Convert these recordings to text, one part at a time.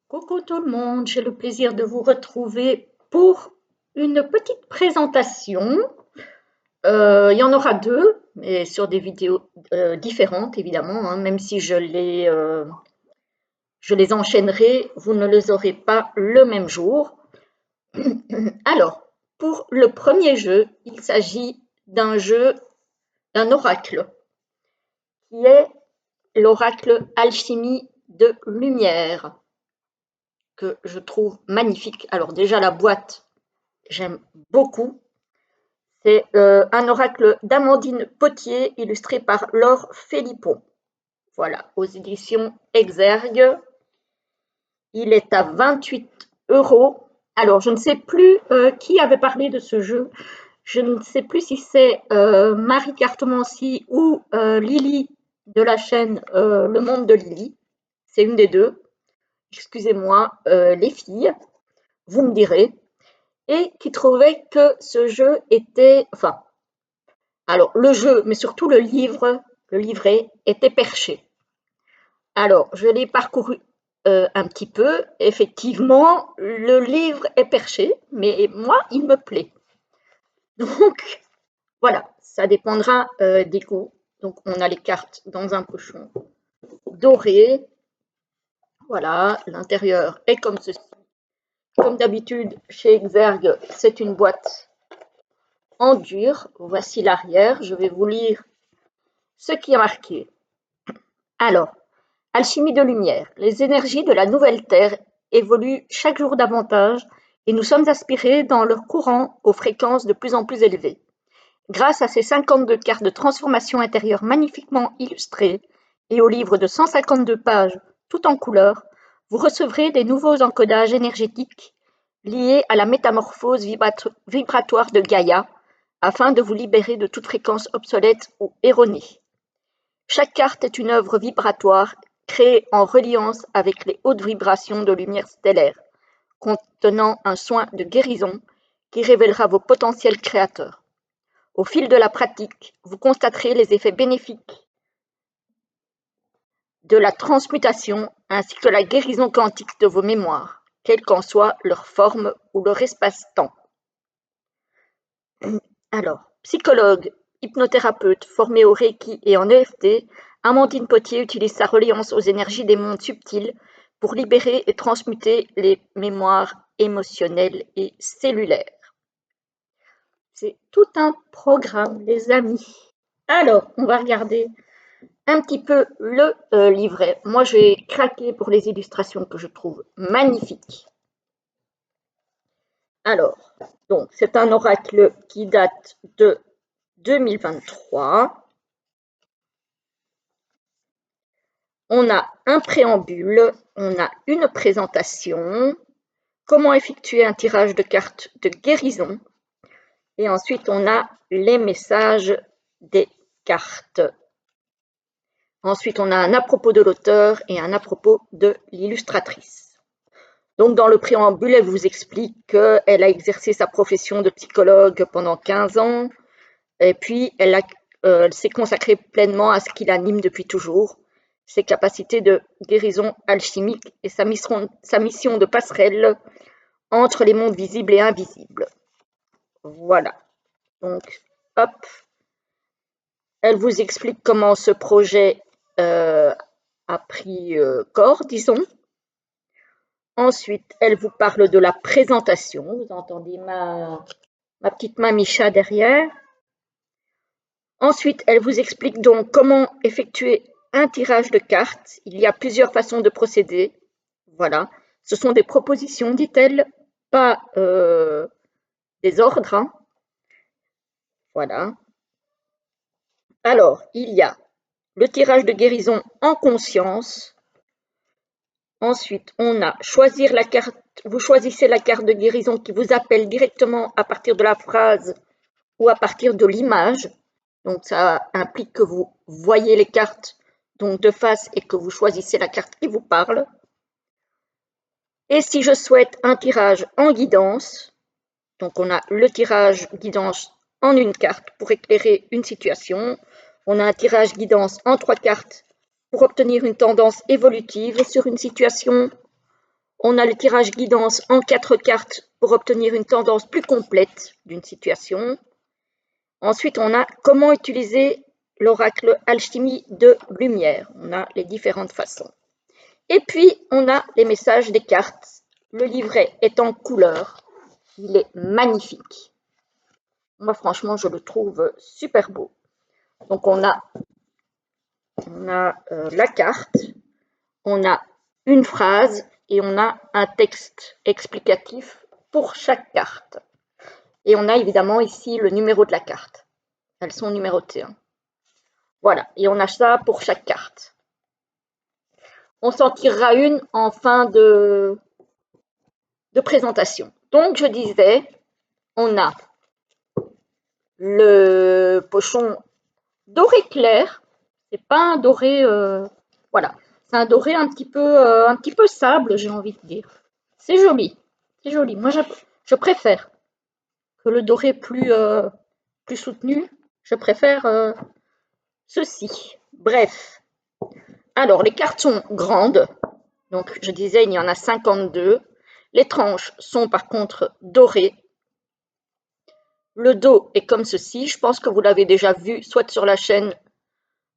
Coucou tout le monde, j'ai le plaisir de vous retrouver pour une petite présentation. Il y en aura deux, mais sur des vidéos différentes évidemment, hein, même si je les enchaînerai, vous ne les aurez pas le même jour. Alors, pour le premier jeu, il s'agit d'un jeu, d'un oracle, qui est l'oracle Alchimie de Lumière, que je trouve magnifique. Alors déjà la boîte, j'aime beaucoup. C'est un oracle d'Amandine Potier, illustré par Laure Philippon. Voilà, aux éditions Exergue. Il est à 28 €. Alors, je ne sais plus qui avait parlé de ce jeu. Je ne sais plus si c'est Marie Cartomancy ou Lily de la chaîne Le Monde de Lily. C'est une des deux. Excusez-moi, les filles, vous me direz. Et qui trouvait que ce jeu était, enfin, alors le jeu, mais surtout le livret était perché. Alors, je l'ai parcouru un petit peu. Effectivement, le livre est perché, mais moi, il me plaît. Donc, voilà, ça dépendra des goûts. Donc, on a les cartes dans un pochon doré. Voilà, l'intérieur est comme ceci. Comme d'habitude, chez Exergue, c'est une boîte en dur. Voici l'arrière. Je vais vous lire ce qui est marqué. Alors, alchimie de lumière. Les énergies de la nouvelle Terre évoluent chaque jour davantage et nous sommes aspirés dans leur courant aux fréquences de plus en plus élevées. Grâce à ces 52 cartes de transformation intérieure magnifiquement illustrées et au livre de 152 pages tout en couleur, vous recevrez des nouveaux encodages énergétiques liés à la métamorphose vibratoire de Gaïa afin de vous libérer de toute fréquence obsolète ou erronée. Chaque carte est une œuvre vibratoire créée en reliance avec les hautes vibrations de lumière stellaire, contenant un soin de guérison qui révélera vos potentiels créateurs. Au fil de la pratique, vous constaterez les effets bénéfiques de la transmutation ainsi que la guérison quantique de vos mémoires, quelle qu'en soit leur forme ou leur espace-temps. Alors, psychologue, hypnothérapeute formée au Reiki et en EFT, Amandine Potier utilise sa reliance aux énergies des mondes subtils pour libérer et transmuter les mémoires émotionnelles et cellulaires. C'est tout un programme, les amis. Alors, on va regarder un petit peu le livret. Moi, j'ai craqué pour les illustrations que je trouve magnifiques. Alors, donc, c'est un oracle qui date de 2023. On a un préambule, on a une présentation, comment effectuer un tirage de cartes de guérison, et ensuite on a les messages des cartes. Ensuite, on a un à propos de l'auteur et un à propos de l'illustratrice. Donc, dans le préambule, elle vous explique qu'elle a exercé sa profession de psychologue pendant 15 ans, et puis elle s'est consacrée pleinement à ce qui l'anime depuis toujours, ses capacités de guérison alchimique et sa mission de passerelle entre les mondes visibles et invisibles. Voilà. Donc, hop. Elle vous explique comment ce projet a pris corps, disons. Ensuite, elle vous parle de la présentation. Vous entendez ma petite main Micha derrière. Ensuite, elle vous explique donc comment effectuer un tirage de cartes. Il y a plusieurs façons de procéder. Voilà. Ce sont des propositions, dit-elle, pas des ordres. Hein. Voilà. Alors, il y a le tirage de guérison en conscience. Ensuite, on a choisir la carte. Vous choisissez la carte de guérison qui vous appelle directement à partir de la phrase ou à partir de l'image. Donc, ça implique que vous voyez les cartes donc de face et que vous choisissez la carte qui vous parle. Et si je souhaite un tirage en guidance, donc on a le tirage guidance en une carte pour éclairer une situation. On a un tirage guidance en 3 cartes pour obtenir une tendance évolutive sur une situation. On a le tirage guidance en 4 cartes pour obtenir une tendance plus complète d'une situation. Ensuite, on a comment utiliser l'oracle alchimie de lumière. On a les différentes façons. Et puis, on a les messages des cartes. Le livret est en couleur. Il est magnifique. Moi, franchement, je le trouve super beau. Donc, on a la carte, on a une phrase et on a un texte explicatif pour chaque carte. Et on a évidemment ici le numéro de la carte. Elles sont numérotées. Hein. Voilà, et on a ça pour chaque carte. On s'en tirera une en fin de présentation. Donc, je disais, on a le pochon doré clair. C'est pas un doré, voilà. C'est un doré un petit peu sable, j'ai envie de dire. C'est joli, c'est joli. Moi, je préfère que le doré plus soutenu. Je préfère ceci. Bref. Alors, les cartes sont grandes. Donc, je disais, il y en a 52. Les tranches sont par contre dorées. Le dos est comme ceci. Je pense que vous l'avez déjà vu, soit sur la chaîne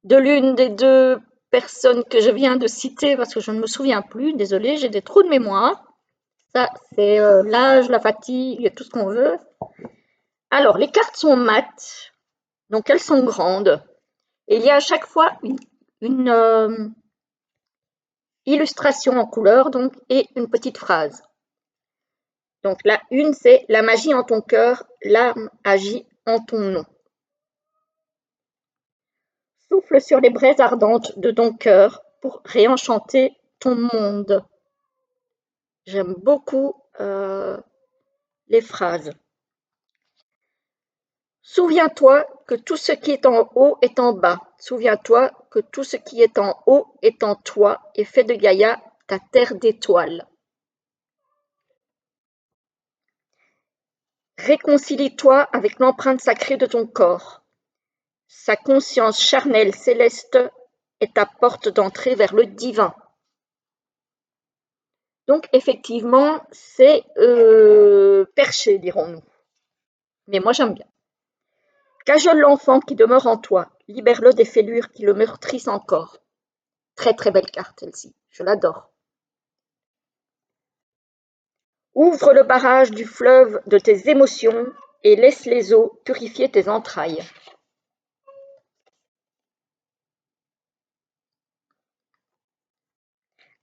de l'une des deux personnes que je viens de citer, parce que je ne me souviens plus. Désolée, j'ai des trous de mémoire. Ça, c'est l'âge, la fatigue, tout ce qu'on veut. Alors, les cartes sont mates. Donc, elles sont grandes. Et il y a à chaque fois une illustration en couleur donc, et une petite phrase. Donc la une, c'est « La magie en ton cœur, l'âme agit en ton nom ». Souffle sur les braises ardentes de ton cœur pour réenchanter ton monde. J'aime beaucoup les phrases. Souviens-toi que tout ce qui est en haut est en bas. Souviens-toi que tout ce qui est en haut est en toi et fait de Gaïa ta terre d'étoiles. Réconcilie-toi avec l'empreinte sacrée de ton corps. Sa conscience charnelle céleste est ta porte d'entrée vers le divin. Donc effectivement, c'est perché, dirons-nous. Mais moi j'aime bien. Cajole l'enfant qui demeure en toi, libère-le des fêlures qui le meurtrissent encore. Très très belle carte celle-ci, je l'adore. Ouvre le barrage du fleuve de tes émotions et laisse les eaux purifier tes entrailles.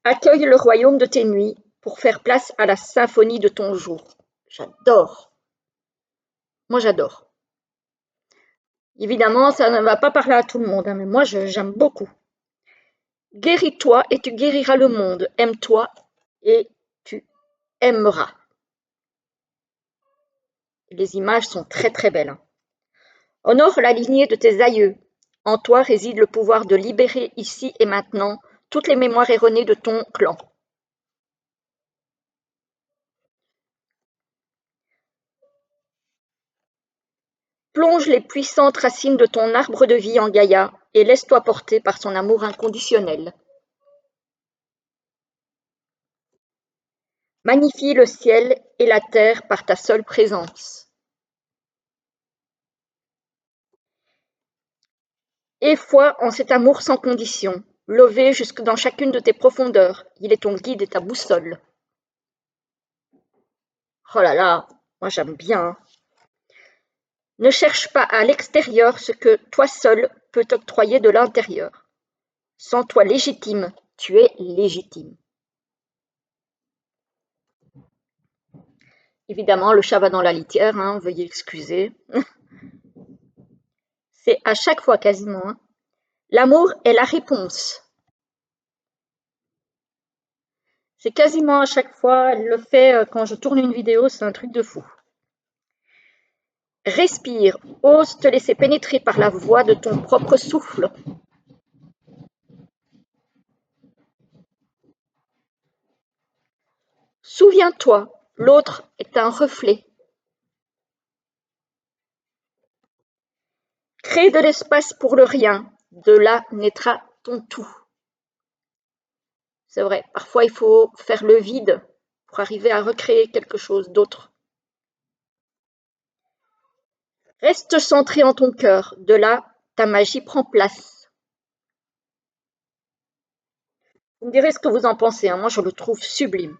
Accueille le royaume de tes nuits pour faire place à la symphonie de ton jour. J'adore. Moi, j'adore. Évidemment, ça ne va pas parler à tout le monde, hein, mais moi, j'aime beaucoup. Guéris-toi et tu guériras le monde. Aime-toi et tu aimeras. Les images sont très très belles. Hein. Honore la lignée de tes aïeux. En toi réside le pouvoir de libérer ici et maintenant toutes les mémoires erronées de ton clan. Plonge les puissantes racines de ton arbre de vie en Gaïa et laisse-toi porter par son amour inconditionnel. Magnifie le ciel et la terre par ta seule présence. Aie foi en cet amour sans condition, levé jusque dans chacune de tes profondeurs. Il est ton guide et ta boussole. Oh là là, moi j'aime bien. Ne cherche pas à l'extérieur ce que toi seul peux t'octroyer de l'intérieur. Sens-toi légitime, tu es légitime. Évidemment, le chat va dans la litière, hein, veuillez excuser. C'est à chaque fois quasiment. Hein. L'amour est la réponse. C'est quasiment à chaque fois, elle le fait quand je tourne une vidéo, c'est un truc de fou. Respire, ose te laisser pénétrer par la voix de ton propre souffle. Souviens-toi, l'autre est un reflet. Crée de l'espace pour le rien, de là naîtra ton tout. C'est vrai, parfois il faut faire le vide pour arriver à recréer quelque chose d'autre. Reste centré en ton cœur, de là, ta magie prend place. Vous me direz ce que vous en pensez, hein, moi je le trouve sublime.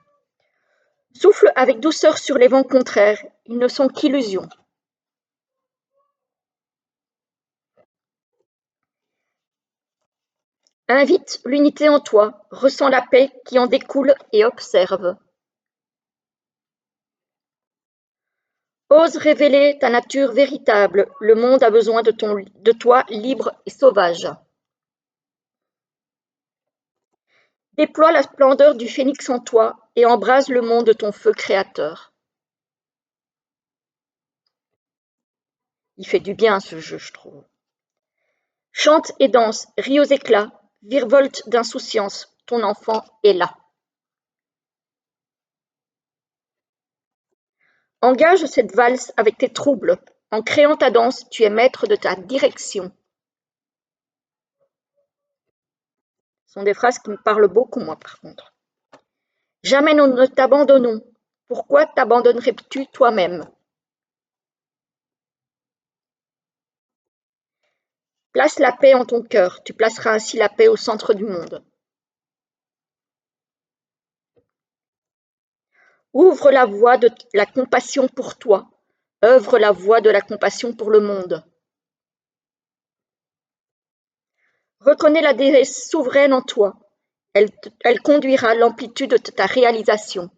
Souffle avec douceur sur les vents contraires, ils ne sont qu'illusions. Invite l'unité en toi, ressens la paix qui en découle et observe. Ose révéler ta nature véritable, le monde a besoin de toi libre et sauvage. Déploie la splendeur du phénix en toi et embrase le monde de ton feu créateur. Il fait du bien ce jeu, je trouve. Chante et danse, ris aux éclats, virevolte d'insouciance, ton enfant est là. Engage cette valse avec tes troubles. En créant ta danse, tu es maître de ta direction. Ce sont des phrases qui me parlent beaucoup, moi, par contre. Jamais nous ne t'abandonnons. Pourquoi t'abandonnerais-tu toi-même? Place la paix en ton cœur, tu placeras ainsi la paix au centre du monde. Ouvre la voie de la compassion pour toi, œuvre la voie de la compassion pour le monde. Reconnais la déesse souveraine en toi, elle conduira l'amplitude de ta réalisation.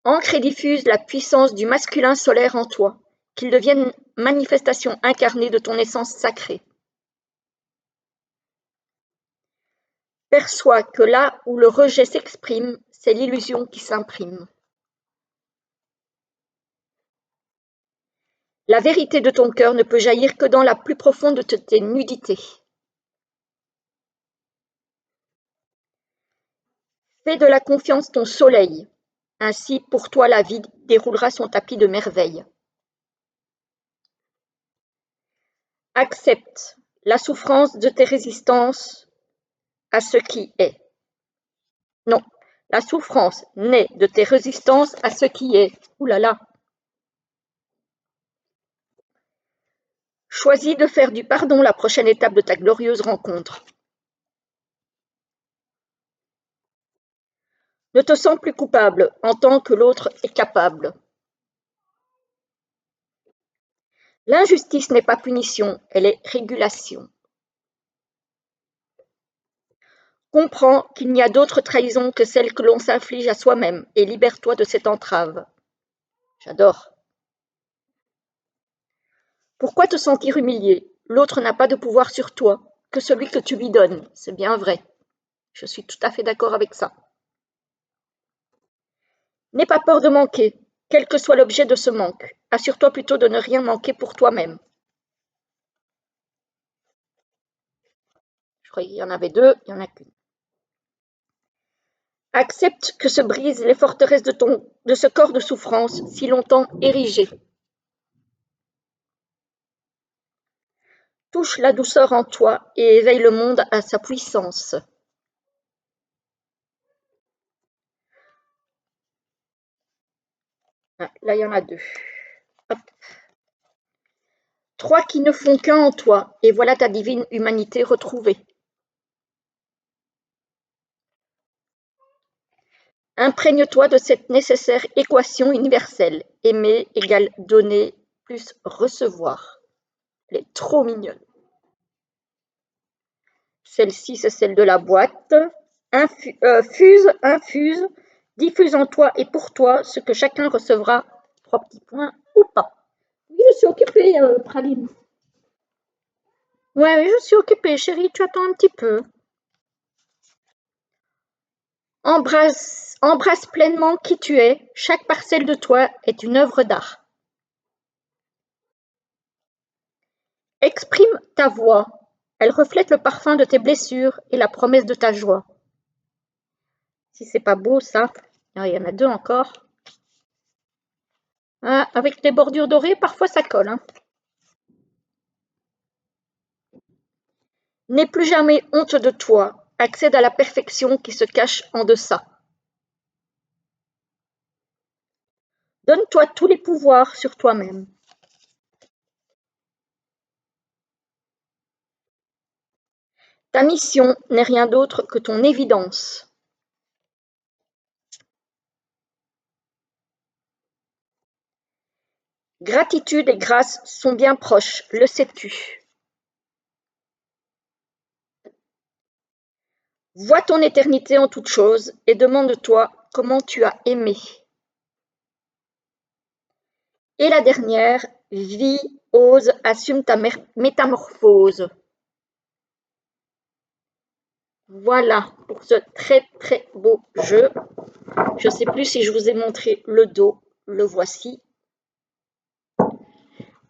Ancre et diffuse la puissance du masculin solaire en toi, qu'il devienne manifestation incarnée de ton essence sacrée. Perçois que là où le rejet s'exprime, c'est l'illusion qui s'imprime. La vérité de ton cœur ne peut jaillir que dans la plus profonde de tes nudités. Fais de la confiance ton soleil, ainsi pour toi la vie déroulera son tapis de merveilles. Accepte la souffrance de tes résistances à ce qui est. Non, la souffrance naît de tes résistances à ce qui est. Ouh là là. Choisis de faire du pardon la prochaine étape de ta glorieuse rencontre. Ne te sens plus coupable en tant que l'autre est capable. L'injustice n'est pas punition, elle est régulation. Comprends qu'il n'y a d'autre trahison que celle que l'on s'inflige à soi-même et libère-toi de cette entrave. J'adore. Pourquoi te sentir humilié? L'autre n'a pas de pouvoir sur toi que celui que tu lui donnes. C'est bien vrai. Je suis tout à fait d'accord avec ça. N'aie pas peur de manquer, quel que soit l'objet de ce manque. Assure-toi plutôt de ne rien manquer pour toi-même. Je croyais qu'il y en avait deux, il n'y en a qu'une. Accepte que se brisent les forteresses de ce corps de souffrance si longtemps érigé. Touche la douceur en toi et éveille le monde à sa puissance. Ah, là, il y en a deux. Hop. Trois qui ne font qu'un en toi, et voilà ta divine humanité retrouvée. Imprègne-toi de cette nécessaire équation universelle. Aimer égale donner plus recevoir. Elle est trop mignonne. Celle-ci, c'est celle de la boîte. Infuse, diffuse en toi et pour toi ce que chacun recevra. 3 petits points ou pas. Oui, je suis occupée, Praline. Ouais, oui, je suis occupée, chérie, tu attends un petit peu. Embrasse pleinement qui tu es. Chaque parcelle de toi est une œuvre d'art. Exprime ta voix. Elle reflète le parfum de tes blessures et la promesse de ta joie. Si c'est pas beau, ça. Ah, il y en a deux encore. Ah, avec les bordures dorées, parfois ça colle. Hein. N'aie plus jamais honte de toi. accède à la perfection qui se cache en deçà. Donne-toi tous les pouvoirs sur toi-même. Ta mission n'est rien d'autre que ton évidence. Gratitude et grâce sont bien proches, le sais-tu. Vois ton éternité en toutes choses et demande-toi comment tu as aimé. Et la dernière, vis, ose, assume ta métamorphose. Voilà pour ce très très beau jeu. Je ne sais plus si je vous ai montré le dos, le voici.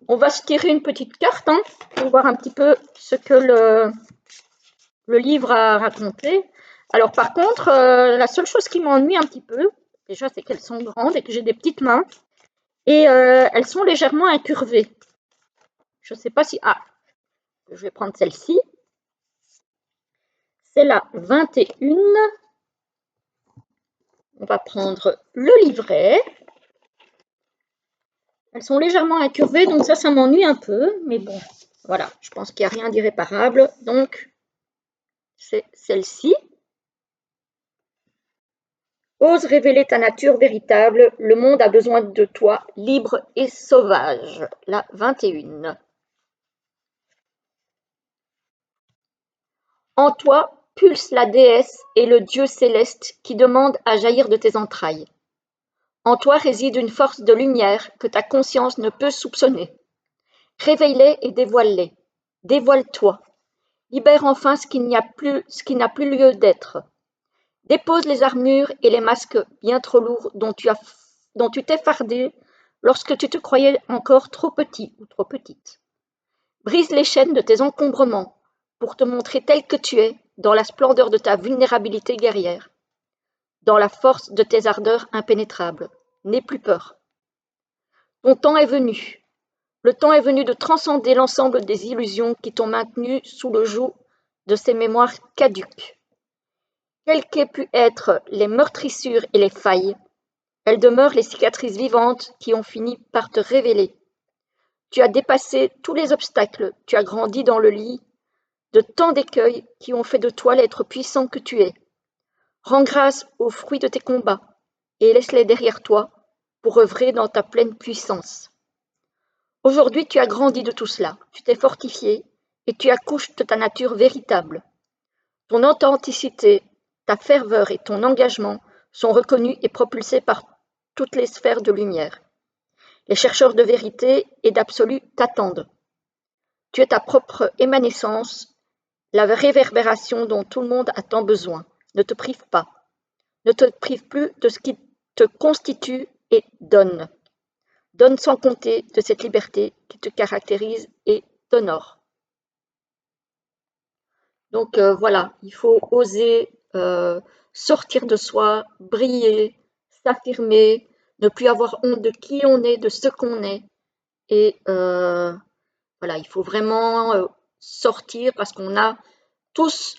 On va se tirer une petite carte pour voir un petit peu ce que le livre a raconté. Alors par contre, la seule chose qui m'ennuie un petit peu, déjà c'est qu'elles sont grandes et que j'ai des petites mains et elles sont légèrement incurvées. Je ne sais pas si... Ah, je vais prendre celle-ci. C'est la 21. On va prendre le livret. Elles sont légèrement incurvées, donc ça m'ennuie un peu. Mais bon, voilà, je pense qu'il n'y a rien d'irréparable. Donc, c'est celle-ci. Ose révéler ta nature véritable. Le monde a besoin de toi, libre et sauvage. La 21. En toi pulse la déesse et le dieu céleste qui demande à jaillir de tes entrailles. En toi réside une force de lumière que ta conscience ne peut soupçonner. Réveille-les et dévoile-les. Dévoile-toi. Libère enfin ce qui n'a plus lieu d'être. Dépose les armures et les masques bien trop lourds dont tu t'es fardé lorsque tu te croyais encore trop petit ou trop petite. Brise les chaînes de tes encombrements pour te montrer tel que tu es dans la splendeur de ta vulnérabilité guerrière, dans la force de tes ardeurs impénétrables. N'aie plus peur. Ton temps est venu. Le temps est venu de transcender l'ensemble des illusions qui t'ont maintenu sous le joug de ces mémoires caduques. Quelles qu'aient pu être les meurtrissures et les failles, elles demeurent les cicatrices vivantes qui ont fini par te révéler. Tu as dépassé tous les obstacles, tu as grandi dans le lit de tant d'écueils qui ont fait de toi l'être puissant que tu es. Rends grâce aux fruits de tes combats et laisse-les derrière toi pour œuvrer dans ta pleine puissance. Aujourd'hui, tu as grandi de tout cela, tu t'es fortifié et tu accouches de ta nature véritable. Ton authenticité, ta ferveur et ton engagement sont reconnus et propulsés par toutes les sphères de lumière. Les chercheurs de vérité et d'absolu t'attendent. Tu es ta propre émanescence, la réverbération dont tout le monde a tant besoin. Ne te prive pas. Ne te prive plus de ce qui te constitue et donne. Donne sans compter de cette liberté qui te caractérise et t'honore. Donc voilà, il faut oser sortir de soi, briller, s'affirmer, ne plus avoir honte de qui on est, de ce qu'on est. Et voilà, il faut vraiment sortir parce qu'on a tous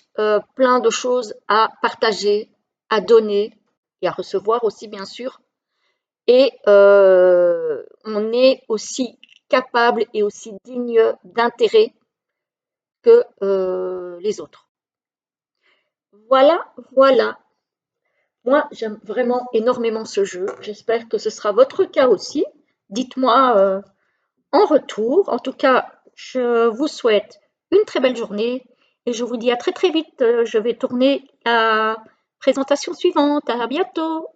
plein de choses à partager, à donner et à recevoir aussi, bien sûr. Et on est aussi capable et aussi digne d'intérêt que les autres. Voilà, voilà. Moi, j'aime vraiment énormément ce jeu. J'espère que ce sera votre cas aussi. Dites-moi en retour. En tout cas, je vous souhaite une très belle journée et je vous dis à très très vite. Je vais tourner la présentation suivante. À bientôt.